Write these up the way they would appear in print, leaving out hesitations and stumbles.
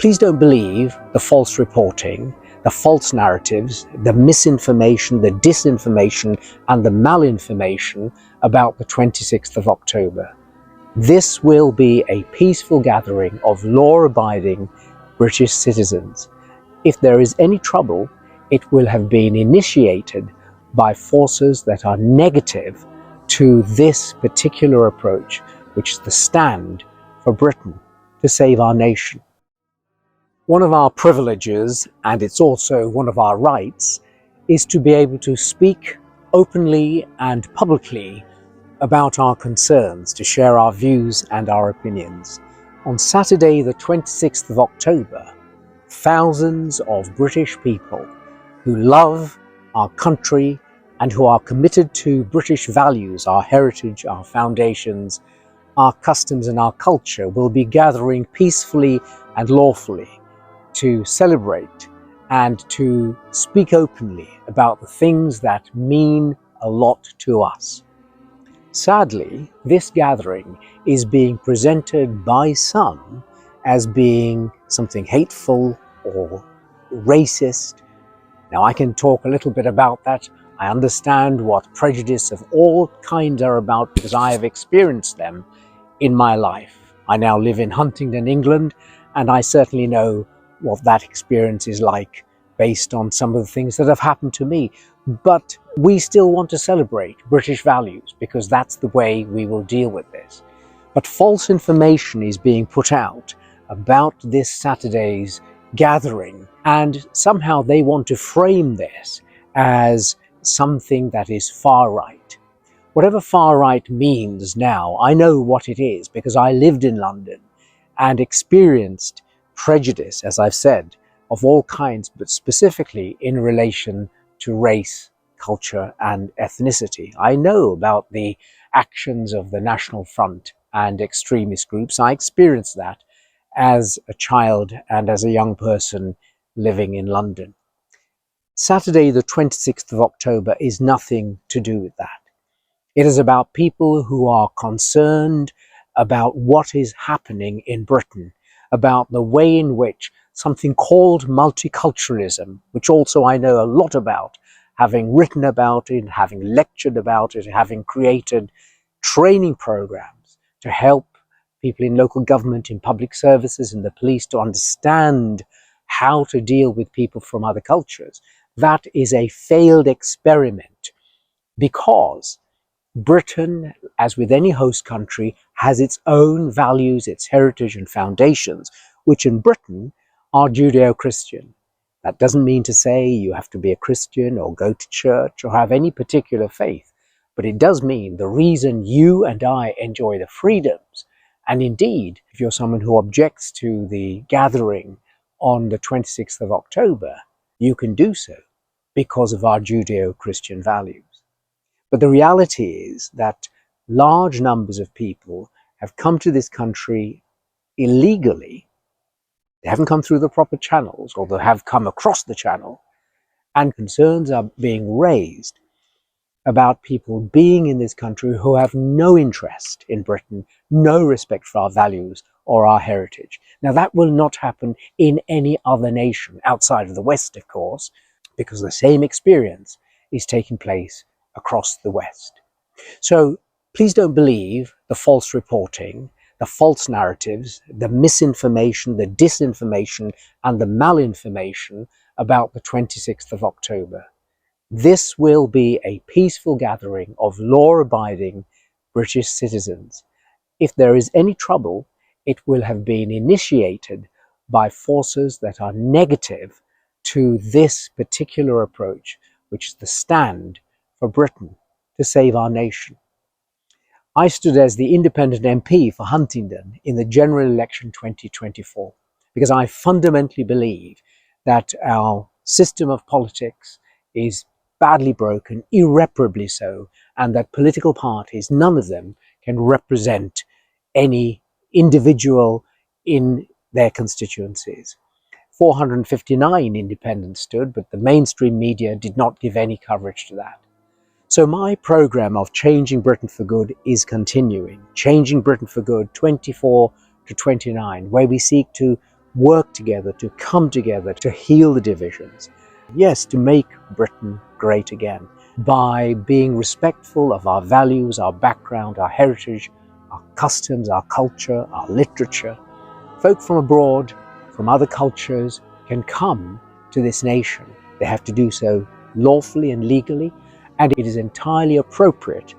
Please don't believe the false reporting, the false narratives, the misinformation, the disinformation, and the malinformation about the 26th of October. This will be a peaceful gathering of law-abiding British citizens. If there is any trouble, it will have been initiated by forces that are negative to this particular approach, which is the stand for Britain to save our nation. One of our privileges, and it's also one of our rights, is to be able to speak openly and publicly about our concerns, to share our views and our opinions. On Saturday, the 26th of October, thousands of British people who love our country and who are committed to British values, our heritage, our foundations, our customs and our culture will be gathering peacefully and lawfully to celebrate and to speak openly about the things that mean a lot to us. Sadly, this gathering is being presented by some as being something hateful or racist. Now, I can talk a little bit about that. I understand what prejudice of all kinds are about because I have experienced them in my life. I now live in Huntingdon, England, and I certainly know what that experience is like based on some of the things that have happened to me. But we still want to celebrate British values because that's the way we will deal with this. But false information is being put out about this Saturday's gathering, and somehow they want to frame this as something that is far right. Whatever far right means now, I know what it is because I lived in London and experienced prejudice, as I've said, of all kinds, but specifically in relation to race, culture, and ethnicity. I know about the actions of the National Front and extremist groups. I experienced that as a child and as a young person living in London. Saturday, the 26th of October, is nothing to do with that. It is about people who are concerned about what is happening in Britain, about the way in which something called multiculturalism, which also I know a lot about, having written about it, having lectured about it, having created training programs to help people in local government, in public services, in the police to understand how to deal with people from other cultures. That is a failed experiment because Britain, as with any host country, has its own values, its heritage and foundations, which in Britain are Judeo-Christian. That doesn't mean to say you have to be a Christian or go to church or have any particular faith, but it does mean the reason you and I enjoy the freedoms, and indeed, if you're someone who objects to the gathering on the 26th of October, you can do so because of our Judeo-Christian values. But the reality is that large numbers of people have come to this country illegally. They haven't come through the proper channels, or they have come across the channel, and concerns are being raised about people being in this country who have no interest in Britain, no respect for our values or our heritage. Now, that will not happen in any other nation outside of the West, of course, because the same experience is taking place across the West. So please don't believe the false reporting, the false narratives, the misinformation, the disinformation, and the malinformation about the 26th of October. This will be a peaceful gathering of law-abiding British citizens. If there is any trouble, it will have been initiated by forces that are negative to this particular approach, which is the stand for Britain to save our nation. I stood as the independent MP for Huntingdon in the general election 2024 because I fundamentally believe that our system of politics is badly broken, irreparably so, and that political parties, none of them, can represent any individual in their constituencies. 459 independents stood, but the mainstream media did not give any coverage to that. So my program of Changing Britain for Good is continuing. Changing Britain for Good 24 to 29, where we seek to work together, to come together, to heal the divisions. Yes, to make Britain great again by being respectful of our values, our background, our heritage, our customs, our culture, our literature. Folk from abroad, from other cultures, can come to this nation. They have to do so lawfully and legally, and it is entirely appropriate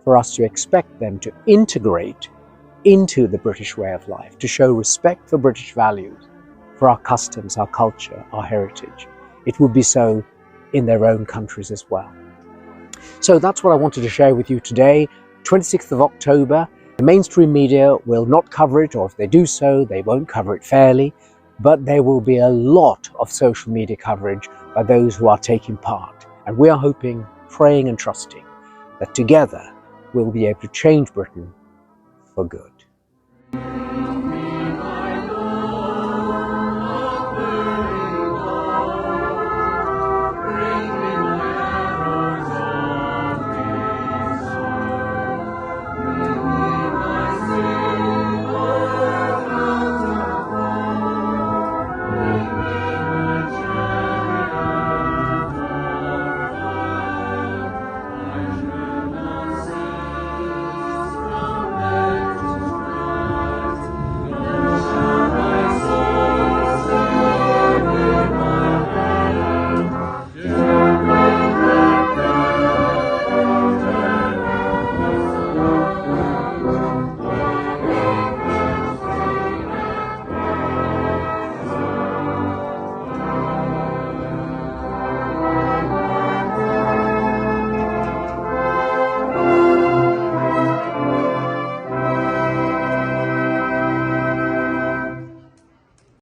for us to expect them to integrate into the British way of life, to show respect for British values, for our customs, our culture, our heritage. It would be so in their own countries as well. So that's what I wanted to share with you today. 26th of October, the mainstream media will not cover it, or if they do so, they won't cover it fairly, but there will be a lot of social media coverage by those who are taking part. And we are hoping, praying and trusting that together we'll be able to change Britain for good.